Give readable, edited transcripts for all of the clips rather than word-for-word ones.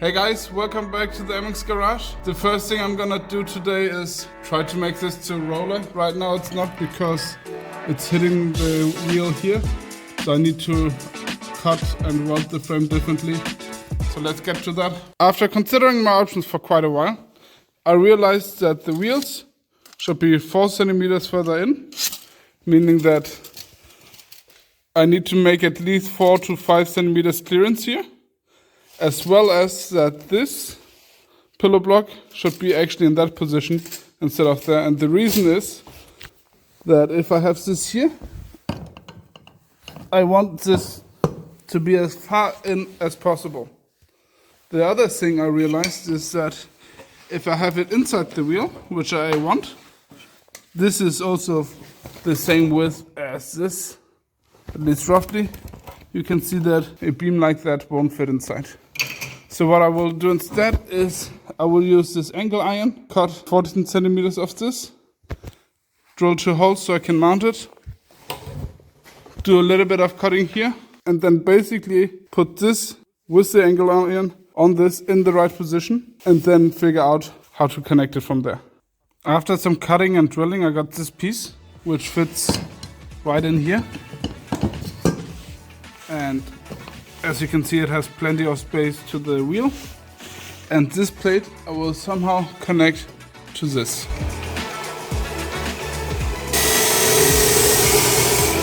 Hey guys, welcome back to the MX garage. The first thing I'm gonna do today is try to make this to a roller. Right now it's not because it's hitting the wheel here. So I need to cut and weld the frame differently. So let's get to that. After considering my options for quite a while, I realized that the wheels should be 4 centimeters further in, meaning that I need to make at least 4 to 5 centimeters clearance here. As well as that this pillow block should be actually in that position instead of there. And the reason is that if I have this here, I want this to be as far in as possible. The other thing I realized is that if I have it inside the wheel, which I want, this is also the same width as this, at least roughly. You can see that a beam like that won't fit inside. So what I will do instead is I will use this angle iron, cut 14 centimeters of this, drill 2 holes so I can mount it, do a little bit of cutting here, and then basically put this with the angle iron on this in the right position, and then figure out how to connect it from there. After some cutting and drilling, I got this piece, which fits right in here. And as you can see, it has plenty of space to the wheel. And this plate I will somehow connect to this.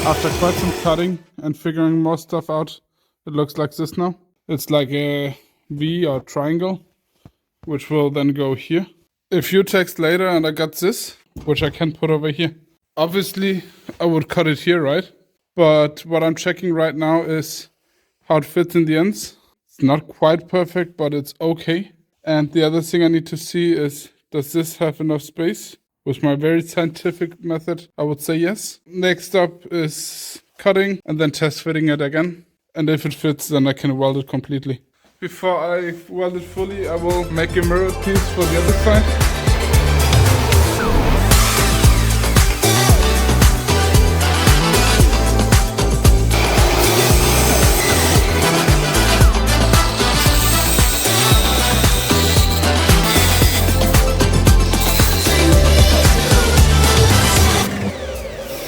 After quite some cutting and figuring more stuff out, it looks like this now. It's like a V or triangle, which will then go here. A few texts later and I got this, which I can put over here. Obviously, I would cut it here, right? But what I'm checking right now is how it fits in the ends. It's not quite perfect, but it's okay. And the other thing I need to see is, does this have enough space? With my very scientific method, I would say yes. Next up is cutting and then test fitting it again. And if it fits, then I can weld it completely. Before I weld it fully, I will make a mirror piece for the other side.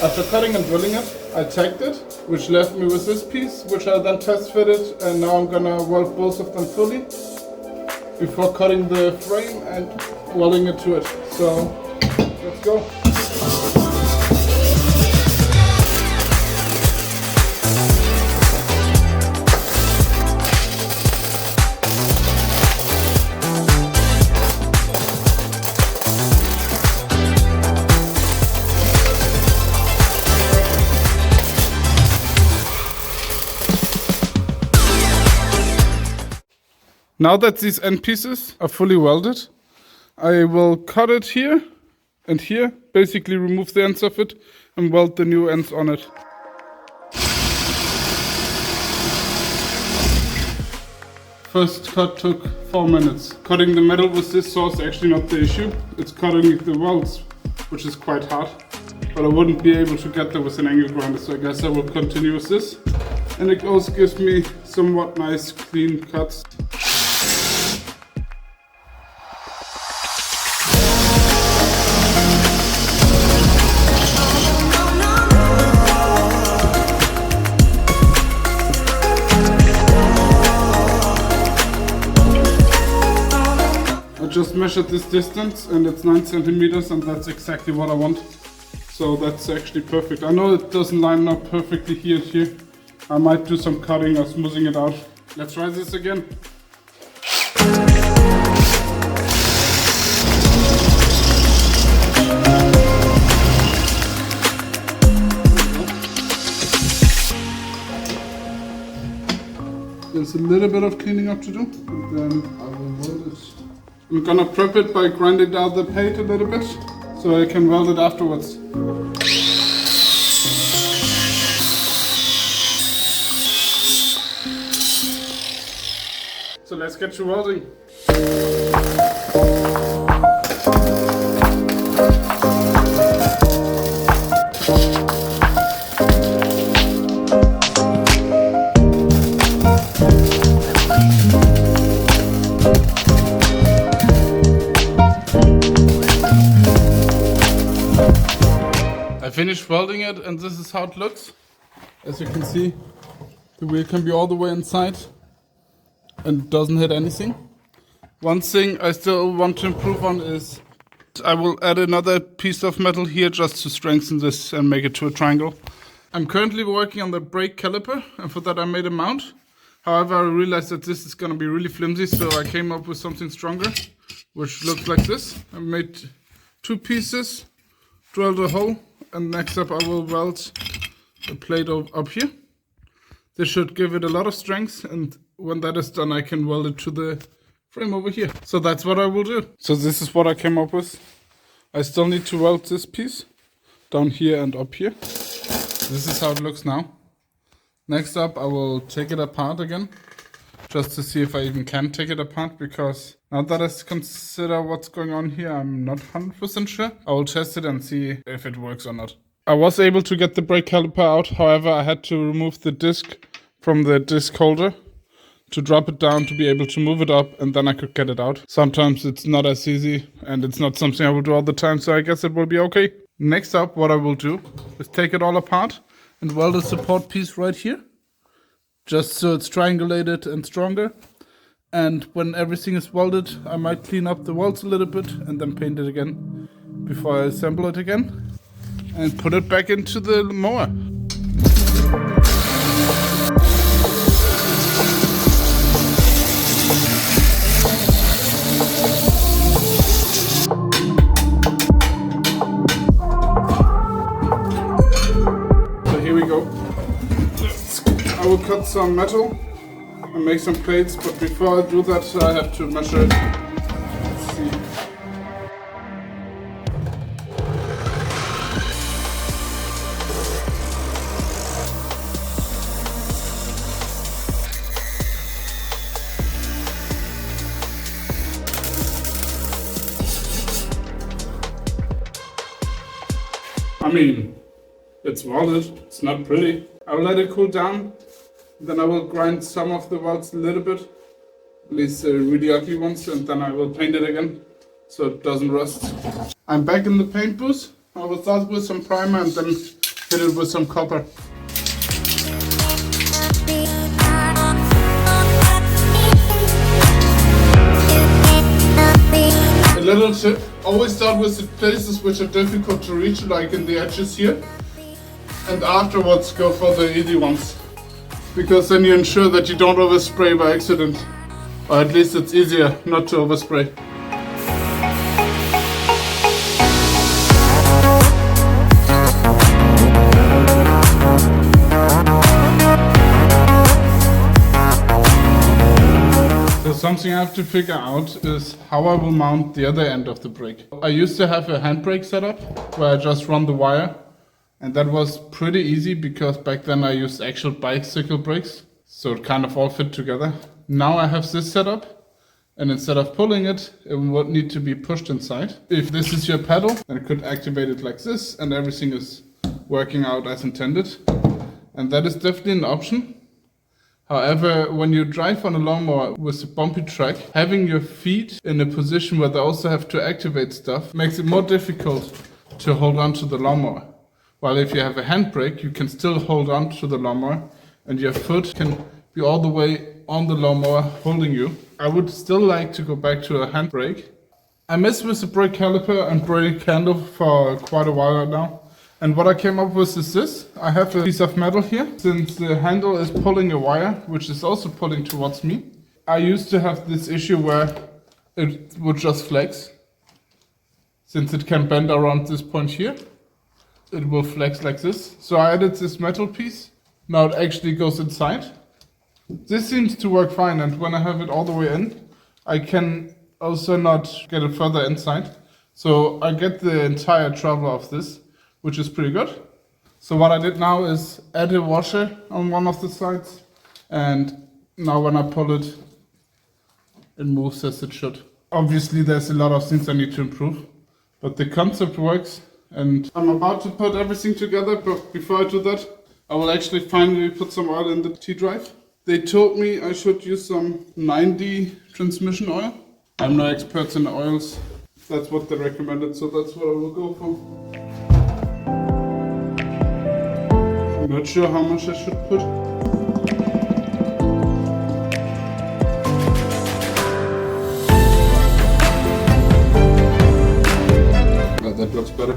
After cutting and drilling it, I tacked it, which left me with this piece, which I then test fitted, and now I'm gonna weld both of them fully before cutting the frame and welding it to it. So, let's go. Now that these end pieces are fully welded, I will cut it here and here, basically remove the ends of it and weld the new ends on it. First cut took 4 minutes. Cutting the metal with this saw is actually not the issue. It's cutting the welds, which is quite hard. But I wouldn't be able to get there with an angle grinder, so I guess I will continue with this. And it also gives me somewhat nice clean cuts. Just measured this distance and it's 9 centimeters and that's exactly what I want. So that's actually perfect. I know it doesn't line up perfectly here and here. I might do some cutting or smoothing it out. Let's try this again. There's a little bit of cleaning up to do, and then I will weld it. I'm gonna prep it by grinding down the paint a little bit, so I can weld it afterwards. So let's get to welding. finished welding it, and this is how it looks. As you can see, the wheel can be all the way inside and doesn't hit anything. One thing I still want to improve on is I will add another piece of metal here just to strengthen this and make it to a triangle. I'm currently working on the brake caliper, and for that I made a mount. However, I realized that this is going to be really flimsy, so I came up with something stronger, which looks like this. I made 2 pieces, drilled a hole, and next up I will weld a plate up here. This should give it a lot of strength, and when that is done I can weld it to the frame over here. So that's what I will do. So this is what I came up with. I still need to weld this piece down here and up here. This is how it looks now. Next up I will take it apart again, just to see if I even can take it apart, because now that I consider what's going on here, I'm not 100% sure. I will test it and see if it works or not. I was able to get the brake caliper out, however I had to remove the disc from the disc holder to drop it down to be able to move it up, and then I could get it out. Sometimes it's not as easy, and it's not something I will do all the time, so I guess it will be okay. Next up, what I will do is take it all apart and weld a support piece right here, just so it's triangulated and stronger. And when everything is welded, I might clean up the welds a little bit and then paint it again before I assemble it again and put it back into the mower. I will cut some metal and make some plates, but before I do that I have to measure it. Let's see. I mean, it's welded, it's not pretty. I'll let it cool down, then I will grind some of the welds a little bit, at least the really ugly ones, and then I will paint it again so it doesn't rust. I'm back in the paint booth. I will start with some primer and then hit it with some copper. A little tip, always start with the places which are difficult to reach, like in the edges here. And afterwards go for the easy ones, because then you ensure that you don't overspray by accident, or at least it's easier not to overspray. So something I have to figure out is how I will mount the other end of the brake. I used to have a handbrake setup where I just run the wire. And that was pretty easy because back then I used actual bicycle brakes, so it kind of all fit together. Now I have this setup, and instead of pulling it, it would need to be pushed inside. If this is your pedal, then it could activate it like this, and everything is working out as intended. And that is definitely an option. However, when you drive on a lawnmower with a bumpy track, having your feet in a position where they also have to activate stuff makes it more difficult to hold on to the lawnmower. While if you have a handbrake, you can still hold on to the lawnmower and your foot can be all the way on the lawnmower holding you. I would still like to go back to a handbrake. I messed with the brake caliper and brake handle for quite a while right now. And what I came up with is this. I have a piece of metal here. Since the handle is pulling a wire, which is also pulling towards me, I used to have this issue where it would just flex. Since it can bend around this point here, it will flex like this. So I added this metal piece. Now it actually goes inside. This seems to work fine, and when I have it all the way in, I can also not get it further inside. So I get the entire travel of this, which is pretty good. So what I did now is add a washer on one of the sides, and now when I pull it, it moves as it should. Obviously there's a lot of things I need to improve, but the concept works. And I'm about to put everything together, but before I do that, I will actually finally put some oil in the T-drive. They told me I should use some 90 transmission oil. I'm no expert in oils. That's what they recommended, so that's what I will go for. Not sure how much I should put. Oh, that looks better.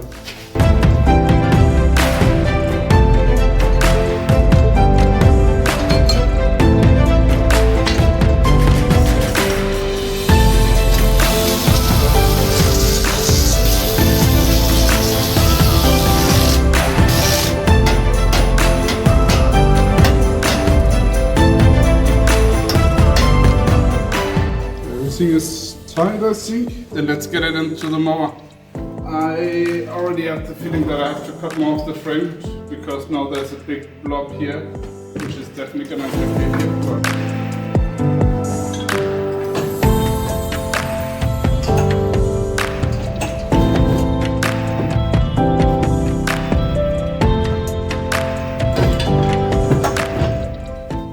Everything is tight, I think. Then let's get it into the mower. I already have the feeling that I have to cut more of the frame because now there's a big blob here, which is definitely gonna interfere here.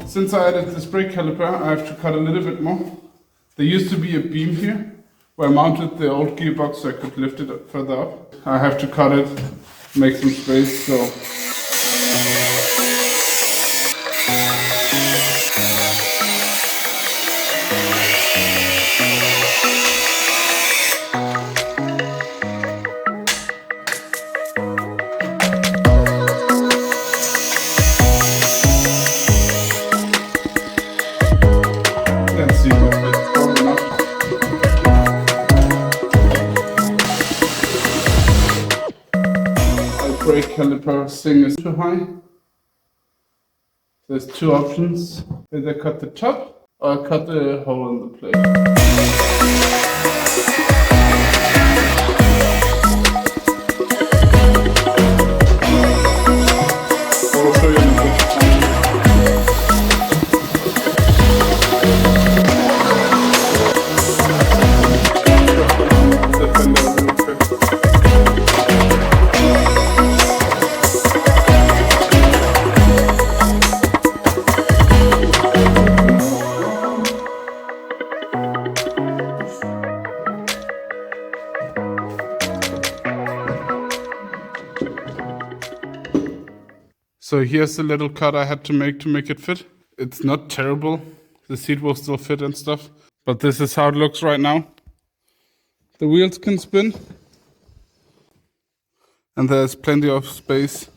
Since I added this brake caliper, I have to cut a little bit more. There used to be a beam here where I mounted the old gearbox so I could lift it up further up. I have to cut it, make some space, so. Let's see what fits. Probably not. Brake caliper thing is too high. There's two options. Either cut the top or cut the hole in the plate. I'll show you in a bit. So here's the little cut I had to make it fit. It's not terrible. The seat will still fit and stuff. But this is how it looks right now. The wheels can spin. And there's plenty of space.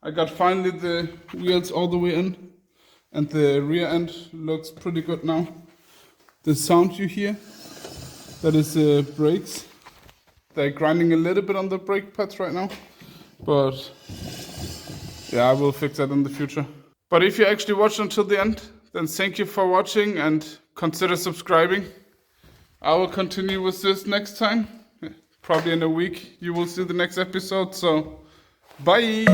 I got finally the wheels all the way in. And the rear end looks pretty good now. The sound you hear, that is the brakes. They're grinding a little bit on the brake pads right now. But yeah, I will fix that in the future. But if you actually watched until the end, then thank you for watching and consider subscribing. I will continue with this next time. Probably in a week you will see the next episode, so bye!